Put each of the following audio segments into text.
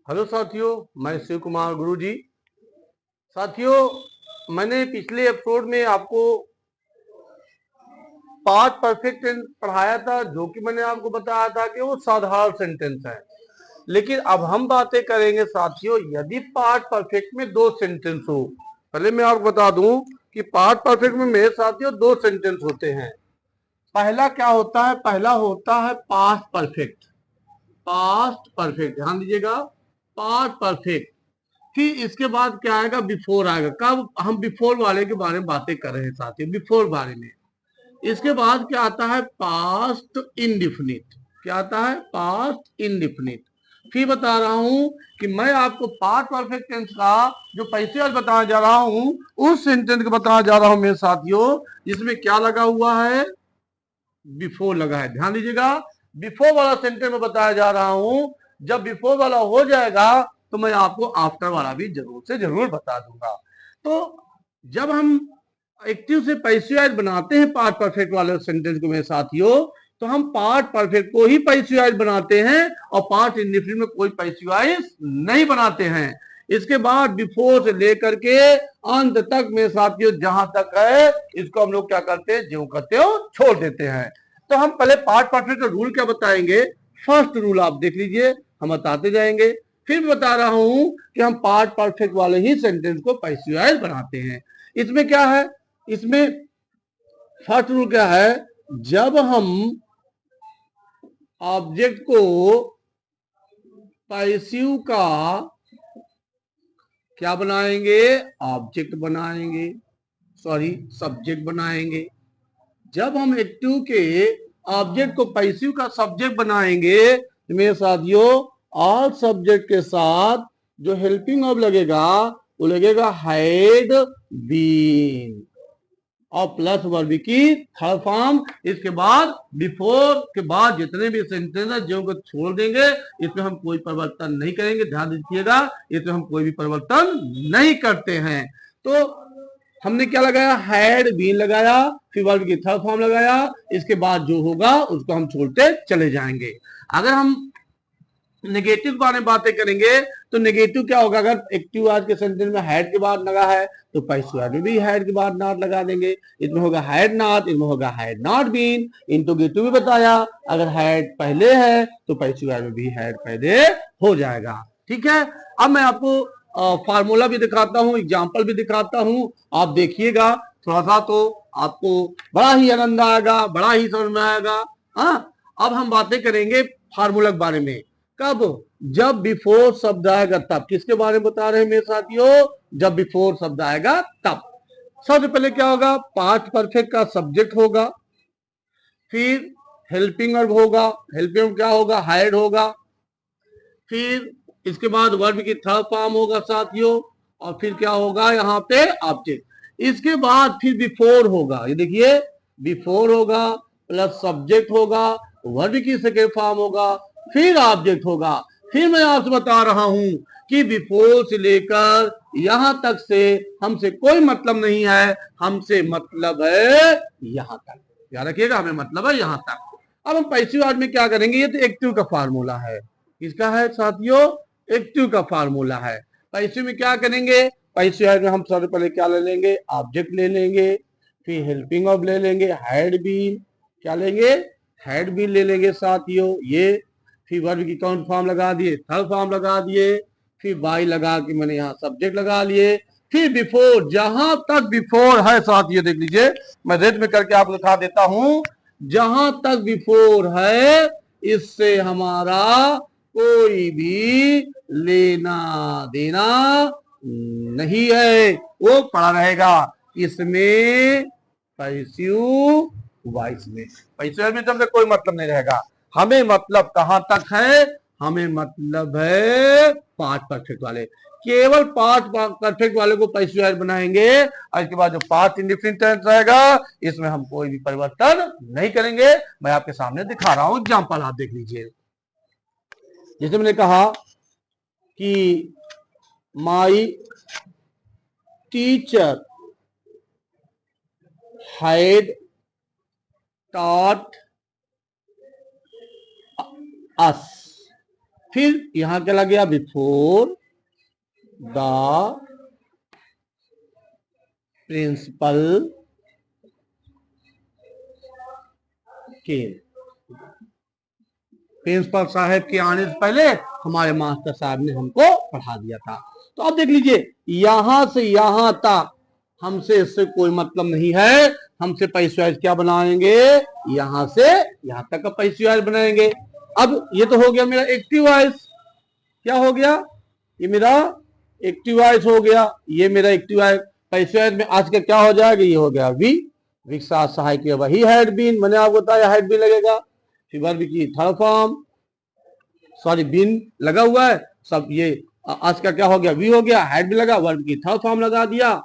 Hello साथियों, मैं शिव कुमार गुरुजी। साथियों, मैंने पिछले एपिसोड में आपको पास्ट परफेक्ट टेंस पढ़ाया था, जो कि मैंने आपको बताया था कि वो साधारण सेंटेंस है। लेकिन अब हम बातें करेंगे साथियों, यदि पास्ट परफेक्ट में दो सेंटेंस हो। पहले मैं आपको बता दूं कि पास्ट परफेक्ट में मेरे साथियों दो सेंटेंस होते हैं। पहला क्या होता है? पहला होता है पास्ट परफेक्ट। पास्ट परफेक्ट, ध्यान दीजिएगा, पास्ट परफेक्ट। फिर इसके बाद क्या आएगा? बिफोर आएगा। कब? हम बिफोर वाले के बारे में बातें कर रहे हैं साथियों, बिफोर बारे में। इसके बाद क्या आता है? Past indefinite. क्या आता है? Past indefinite. फिर बता रहा हूं कि मैं आपको पास्ट परफेक्ट टेंस का जो पैसे आज बताने जा रहा हूं, उस सेंटेंस को बताने जा रहा हूं मेरे साथियों, जिसमें क्या लगा हुआ है? बिफोर लगा है। ध्यान दीजिएगा, बिफोर वाला सेंटेंस में बताया जा रहा हूं। जब बिफोर वाला हो जाएगा तो मैं आपको आफ्टर वाला भी जरूर से जरूर बता दूंगा। तो जब हम एक्टिव से पैसिव बनाते हैं पार्ट परफेक्ट वाले सेंटेंस को मेरे साथियों, तो हम पार्ट परफेक्ट को ही पैसिव बनाते हैं और पार्ट इंडिफिनिट में कोई पैसिव नहीं बनाते हैं। इसके बाद बिफोर से लेकर के अंत तक मेरे साथियों जहां तक है, इसको हम लोग क्या करते हैं? जो करते हो छोड़ देते हैं। तो हम पहले पार्ट परफेक्ट का रूल क्या बताएंगे। फर्स्ट रूल आप देख लीजिए, हम बताते जाएंगे। फिर बता रहा हूं कि हम पार्ट परफेक्ट वाले ही सेंटेंस को पैसिव बनाते हैं। इसमें क्या है? इसमें फर्स्ट रूल क्या है? जब हम ऑब्जेक्ट को पैसिव का क्या बनाएंगे? ऑब्जेक्ट बनाएंगे, सॉरी सब्जेक्ट बनाएंगे। जब हम एक्टिव के ऑब्जेक्ट को पैसिव का सब्जेक्ट बनाएंगे तो मेरे साथियों ऑल सब्जेक्ट के साथ जो हेल्पिंग ऑब लगेगा वो लगेगा हैड बीन और प्लस वर्ब की थर्ड फॉर्म। इसके बाद बिफोर के बाद जितने भी सेंटेंस है जो को छोड़ देंगे, इसमें हम कोई परिवर्तन नहीं करेंगे। ध्यान दीजिएगा, इसमें हम कोई भी परिवर्तन नहीं करते हैं। तो हमने क्या लगाया? हैड बीन लगाया, फिर वर्ब की थर्ड फॉर्म लगाया। इसके बाद जो होगा उसको हम छोड़ते चले जाएंगे। अगर हम नेगेटिव के बारे में बातें करेंगे तो नेगेटिव क्या होगा? अगर एक्टिव आज के सेंटेंस में हैड के बाद लगा है तो पैसिव में भी हैड के बाद नॉट लगा देंगे। इसमें होगा हैड नॉट, इसमें होगा हैड नॉट बीन। इंटरोगेटिव भी बताया, अगर हैड पहले है तो पैसिव में भी हैड पहले हो जाएगा। ठीक है, अब मैं आपको फार्मूला भी दिखाता हूं, एग्जाम्पल भी दिखाता हूं। आप देखिएगा थोड़ा सा, तो आपको बड़ा ही आनंद आएगा, बड़ा ही समझ में आएगा। हाँ, अब हम बातें करेंगे फार्मूला के बारे में। कब? जब बिफोर शब्द आएगा तब। किसके बारे में बता रहे हैं मेरे साथियों? जब बिफोर शब्द आएगा तब। सबसे पहले क्या होगा? पास्ट परफेक्ट का सब्जेक्ट होगा, फिर हेल्पिंग वर्ब होगा। हेल्पिंग क्या होगा? हायर्ड होगा। फिर इसके बाद वर्ब की थर्ड फॉर्म होगा साथियों, और फिर क्या होगा? यहाँ पे ऑब्जेक्ट। इसके बाद फिर बिफोर होगा। ये देखिए, बिफोर होगा प्लस सब्जेक्ट होगा, वर्ब की सेकेंड फॉर्म होगा, फिर ऑब्जेक्ट होगा। फिर मैं आपसे बता रहा हूं कि बिफोर से लेकर यहां तक से हमसे कोई मतलब नहीं है, हमसे मतलब है यहां तक। याद रखिएगा, हमें मतलब है यहां तक। अब हम पैसिव वर्ब में क्या करेंगे? ये तो एक्टिव का फार्मूला है। किसका है साथियों? एक्टिव का फार्मूला है। पैसिव में क्या करेंगे? पैसिव में हम सबसे पहले क्या ले लेंगे? ऑब्जेक्ट ले लेंगे, फिर हेल्पिंग ऑफ ले लेंगे, हैड बीन। क्या लेंगे? हैड बीन ले लेंगे साथियों ये। फिर वर्ब की कौन फॉर्म लगा दिए? थर्ड फॉर्म लगा दिए। फिर बाई लगा के मैंने यहाँ सब्जेक्ट लगा लिए। फिर बिफोर, जहां तक बिफोर है साथियों देख लीजिए, मैं रेड में करके आपको दिखा देता हूं। जहां तक बिफोर है इससे हमारा कोई भी लेना देना नहीं है, वो पड़ा रहेगा इसमें पैसिव वॉइस में। पैसिव में तो कोई मतलब नहीं रहेगा। हमें मतलब कहां तक है? हमें मतलब है पास्ट परफेक्ट वाले। केवल पास्ट परफेक्ट वाले को पैसिव बनाएंगे, और इसके बाद जो पास्ट इंडिफिनिट टेंस रहेगा इसमें हम कोई भी परिवर्तन नहीं करेंगे। मैं आपके सामने दिखा रहा हूं एग्जांपल, आप देख लीजिए। जैसे मैंने कहा कि my teacher had taught us। फिर यहां क्या लग गया, before the principal came, principal साहब के आने से पहले हमारे मास्टर साहब ने हमको पढ़ा दिया था। तो अब देख लीजिए, यहां से यहां तक हमसे इससे कोई मतलब नहीं है, हमसे पैसे वाइज क्या बनाएंगे, यहां से यहां तक का पैसे वाइज बनाएंगे। अब ये तो हो गया मेरा एक्टिव वाइज, क्या हो गया, ये मेरा एक्टिव वाइज हो गया, ये मेरा एक्टिव वाइज। पैसे वाइज में आज का क्या हो जाएगा, ये हो गया वी, विकसा सहायक वही हैड बीन, मैंने आपको बताया हैड बीन लगेगा। फिर वर्ब की थर्ड फॉर्म, सॉरी बीन लगा हुआ है सब, ये आज का क्या हो गया, वी हो गया, हैड भी लगा, वर्ब की थर्ड फॉर्म लगा दिया।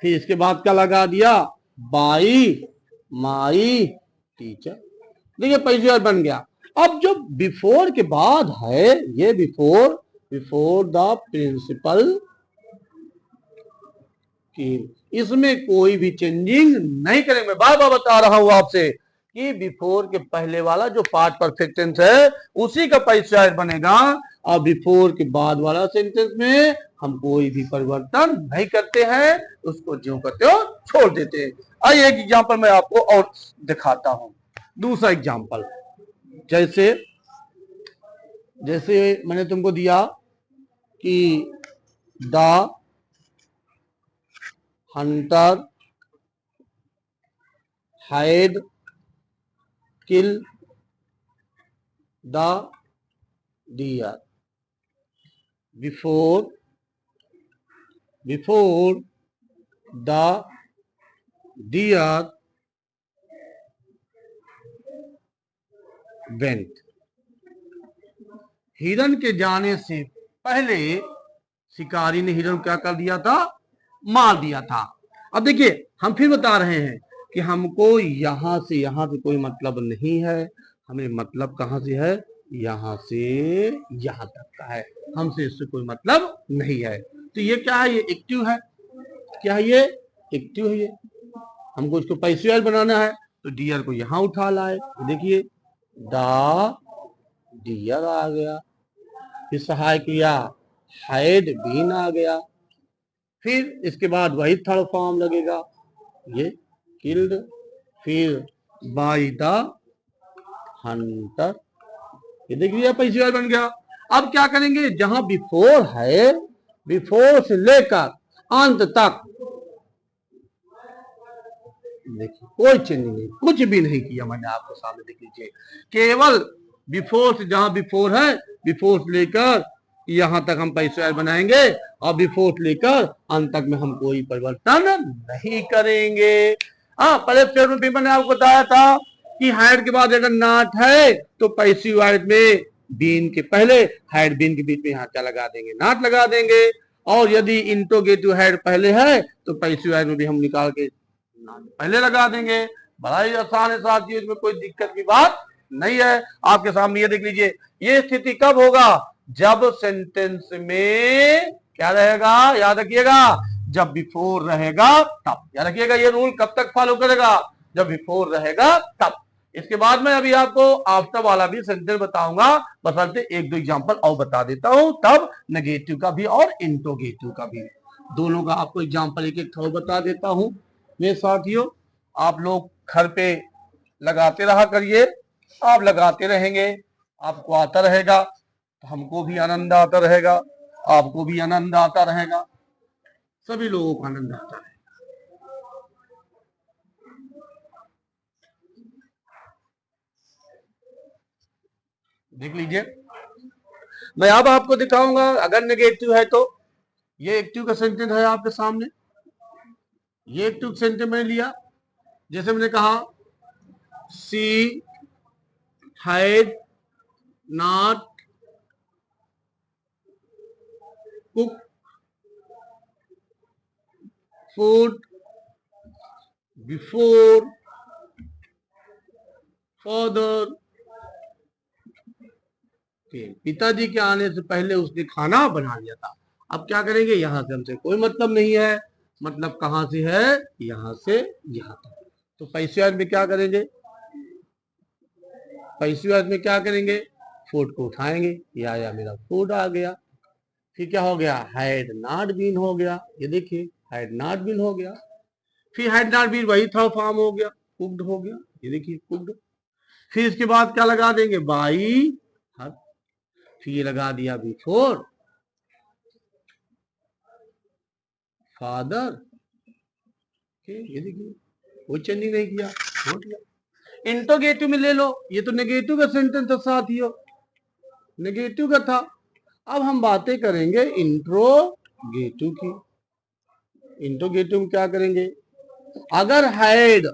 फिर इसके बाद क्या लगा दिया, बाई माई टीचर। देखिए पैसे बन गया। अब जो बिफोर के बाद है, ये बिफोर द प्रिंसिपल की, इसमें कोई भी चेंजिंग नहीं करेंगे। बार बार बता रहा हूं आपसे कि बिफोर के पहले वाला जो पार्ट परफेक्ट टेंस है उसी का पैसा बनेगा, और बिफोर के बाद वाला सेंटेंस में हम कोई भी परिवर्तन नहीं करते हैं, उसको जो करते हो छोड़ देते हैं। आइए एक एग्जांपल मैं आपको और दिखाता हूं, दूसरा एग्जांपल। जैसे जैसे मैंने तुमको दिया कि the Hunter had killed the deer before the deer went। हिरन के जाने से पहले शिकारी ने हिरन क्या कर दिया था, मार दिया था। अब देखिए हम फिर बता रहे हैं कि हमको यहां से कोई मतलब नहीं है, हमें मतलब कहां से है, यहां से यहां तक का है, हमसे इससे कोई मतलब नहीं है। तो ये क्या है, ये एक्टिव है, क्या है ये एक्टिव है। ये हमको इसको पैसिव बनाना है, तो डियर को यहां उठा लाए, देखिए द डियर आ गया, फिर सहायक किया हैड बीन आ गया, फिर इसके बाद वही थर्ड फॉर्म लगेगा, ये किल्ड, फिर बाय द हंटर, ये देखिए पैसिव बन गया। अब क्या करेंगे, जहां बिफोर है, बिफोर से लेकर अंत तक देखिए कोई चेंज नहीं, कुछ भी नहीं किया मैंने आपको सामने, देख लीजिए केवल बिफोर से, जहां बिफोर है, बिफोर से लेकर यहां तक हम पैसे बनाएंगे, और बिफोर से लेकर अंत तक में हम कोई परिवर्तन नहीं करेंगे। हाँ, पहले पेपर में भी मैंने आपको बताया था कि हैड के बाद अगर नॉट है तो पैसिव वाइज में बीन के पहले हैड बीन के बीच में यहाँ क्या लगा देंगे, नॉट लगा देंगे। और यदि इंट्रोगेटिव हैड पहले है तो पैसिव वाइज में भी हम निकाल के पहले लगा देंगे। बड़ा ही आसान है साथियों, इसमें कोई दिक्कत की बात नहीं है। आपके सामने ये देख लीजिए, ये स्थिति कब होगा, जब सेंटेंस में क्या रहेगा, याद रखिएगा, जब बिफोर रहेगा तब, याद रखिएगा ये रूल कब तक फॉलो करेगा, जब बिफोर रहेगा तब। इसके बाद में अभी आपको आफ्टर वाला भी सेंटेंस बताऊंगा, बसरते एक दो एग्जांपल और बता देता हूं, तब नेगेटिव का भी और इंट्रोगेटिव का भी, दोनों का आपको एग्जांपल एक एक थोड़ा बता देता हूं। मेरे साथियों, आप लोग घर पे लगाते रहा करिए, आप लगाते रहेंगे, आपको आता रहेगा, तो हमको भी आनंद आता रहेगा, आपको भी आनंद आता रहेगा, सभी लोगों को आनंद आता है। देख लीजिए, मैं अब आपको दिखाऊंगा अगर नेगेटिव है तो, ये एक्टिव का सेंटेंस है आपके सामने, ये एक्टिव सेंटेंस मैंने लिया, जैसे मैंने कहा she had not cook food before father, पिताजी के आने से पहले उसने खाना बना लिया था। अब क्या करेंगे, यहां से हमसे कोई मतलब नहीं है, मतलब कहां से है, यहां से यहां तक। तो पैसिव में क्या करेंगे, पैसिव में क्या करेंगे, फूड को उठाएंगे, ये आया मेरा फूड आ गया। फिर क्या हो गया, हैड नॉट बीन हो गया, ये देखिए हैड नॉट बीन हो गया। फिर हैड नॉट बीन वही थर्ड फॉर्म हो गया, कुक्ड हो गया, ये देखिए कुक्ड। फिर इसके बाद क्या लगा देंगे, बाई हर। फिर ये लगा दिया बिफोर फादर, ये देखिए कोई चेंजिंग नहीं किया, छोड़ दिया। इंटरोगेटिव में ले लो, ये तो नेगेटिव का सेंटेंस था साथियों, नेगेटिव का था। अब हम बातें करेंगे इंट्रोगेटिव की। इंट्रोगेटिव में क्या करेंगे, अगर हैड,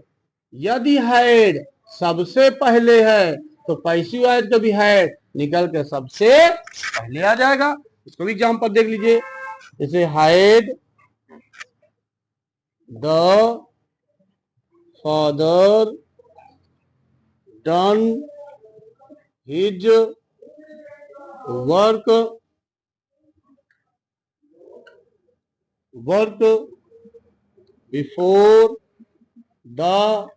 यदि हैड सबसे पहले है तो पैसिव वॉइस का भी हैड निकल के सबसे पहले आ जाएगा। इसको भी एग्जाम्पल देख लीजिए, जैसे had the father done his work before the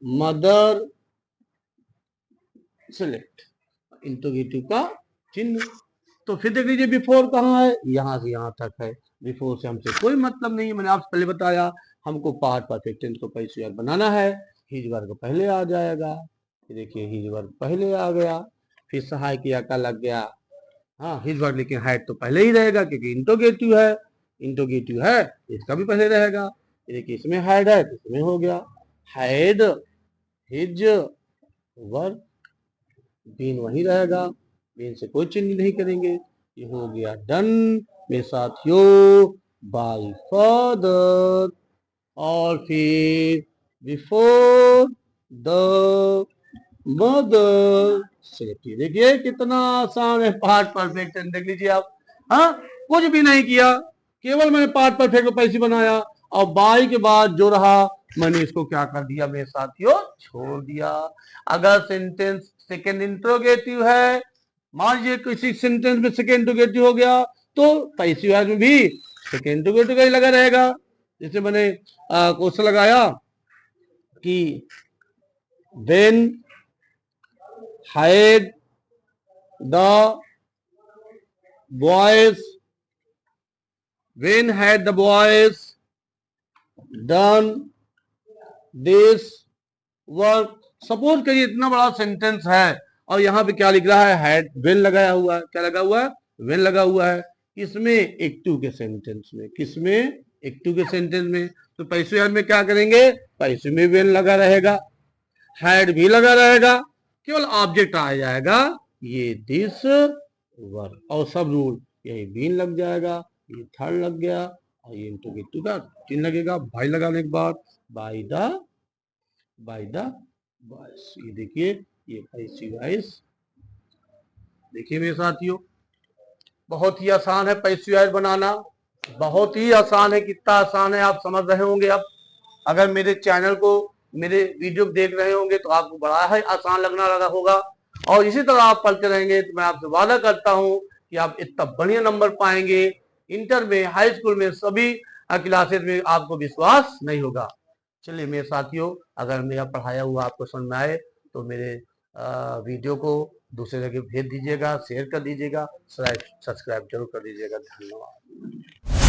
mother select, interrogative का चिन्ह। तो फिर देख लीजिए बिफोर कहाँ है, यहां से यहां तक है, बिफोर से हमसे कोई मतलब नहीं है। मैंने आपसे पहले बताया हमको पार्ट परफेक्ट टेंस को पैसिव वर्ब बनाना है, हिज वर्ब पहले आ जाएगा, देखिए हिज वर्ब पहले आ गया। फिर सहायक क्रिया का लग गया, हाँ हिज वर्ब, लेकिन हैड तो पहले ही रहेगा क्योंकि इंट्रोगेटिव है, इंट्रोगेटिव है इसका भी पहले रहेगा। देखिए इसमें हैड है तो इसमें हो गया हैड हिज वर्ब, बीन वही रहेगा, बीन से कोई चेंज नहीं करेंगे। ये हो गया डन मेरे साथियों बाय फादर, और फिर बिफोर द मदर सेलेक्ट। देखिए कितना आसान है पार्ट परफेक्ट, देख लीजिए आप, हाँ कुछ भी नहीं किया, केवल मैंने पार्ट परफेक्ट को पैसे बनाया और बाई के बाद जो रहा मैंने इसको क्या कर दिया मेरे साथियों, छोड़ दिया। अगर सेंटेंस सेकेंड इंट्रोगेटिव है, मान लीजिए किसी सेंटेंस में सेकेंड इंट्रोगेटिव हो गया तो पैसिव वॉइस में भी सेकेंड इंट्रोगेटिव का ही लगा रहेगा। जैसे मैंने क्वेश्चन लगाया कि when had the boys, when had the boys done this work. Suppose करिए इतना बड़ा सेंटेंस है और यहाँ पे क्या लिख रहा है, हैड व्हेन लगाया हुआ है, क्या लगा हुआ है, व्हेन लगा हुआ है। किसमें, एक्टिव के सेंटेंस में, किसमें, एक्टिव के सेंटेंस में। तो पैसिव में क्या करेंगे, पैसिव में व्हेन लगा रहेगा, हैड भी लगा रहेगा, केवल ऑब्जेक्ट आ जाएगा ये दिस वर्क, और सब रूल यही बीन लग जाएगा, ये थर्ड लग गया और ये इंट्रोगेटिव का चिन्ह लगेगा भाई लगाने के बाद, बाय द बॉयज। ये देखिए ये पैसिव वॉइस, देखिए मेरे साथियों बहुत ही आसान है पैसिव वॉइस बनाना, बहुत ही आसान है। कितना आसान है आप समझ रहे होंगे। अब अगर मेरे चैनल को, मेरे वीडियो देख रहे होंगे तो आपको बड़ा ही आसान लगना लगा होगा, और इसी तरह आप पढ़ते रहेंगे तो मैं आपसे वादा करता हूं कि आप इतना बढ़िया नंबर पाएंगे, इंटर में, हाई स्कूल में, सभी क्लासेस में आपको विश्वास नहीं होगा। चलिए मेरे साथियों, अगर मेरा पढ़ाया हुआ आपको समझ में आए तो मेरे वीडियो को दूसरे जगह भेज दीजिएगा, शेयर कर दीजिएगा, सब्सक्राइब जरूर कर दीजिएगा। धन्यवाद।